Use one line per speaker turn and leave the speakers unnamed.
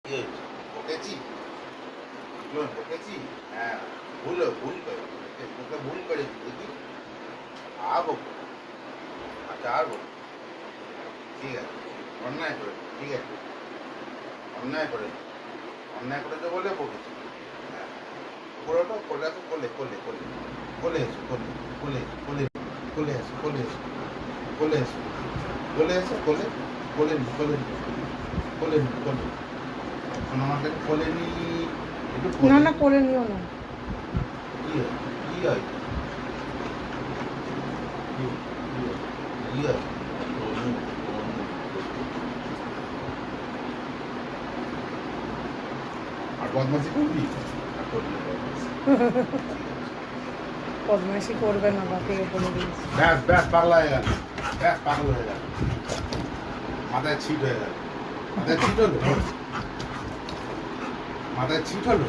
কি হয়েছে? বকেছি? বকেছি? হ্যাঁ, ভুল করে তোকে ভুল করেছি দেখি। আর বকবো না। আচ্ছা আর বকবো না। ঠিক আছে, অন্যায় করেছি, ঠিক আছে, অন্যায় করেছি, অন্যায় করেছে বলে বকেছি। হ্যাঁ, উপরে ওঠো, কোলে আসো, কোলে কোলে কোলে কোলে এসো, কোলে কোলে কোলে কোলে এসো, কোলে এসো, কোলে এসো, কোলে এসো, কোলে কোলে নি কোলে নি কোলে নি কোলে। এখন আমার কাছে কোলে নি, একটু
না
কোলে।
না করে নিও না।
কি হয়? কি হয়? কি হয়? কি হয়? আর বদমাসি করবি? আর করবি না বদমাসি।
বদমাইশি করবে না, বাপিকে বলে দিয়েছি।
ব্যাস ব্যাস পাগলা হয়ে গেল, ব্যাস পাগল হয়ে গেল, মাথায় ছিট হয়ে গেল, মাথায় ছিট হলো, মাথায় ছিট হলো।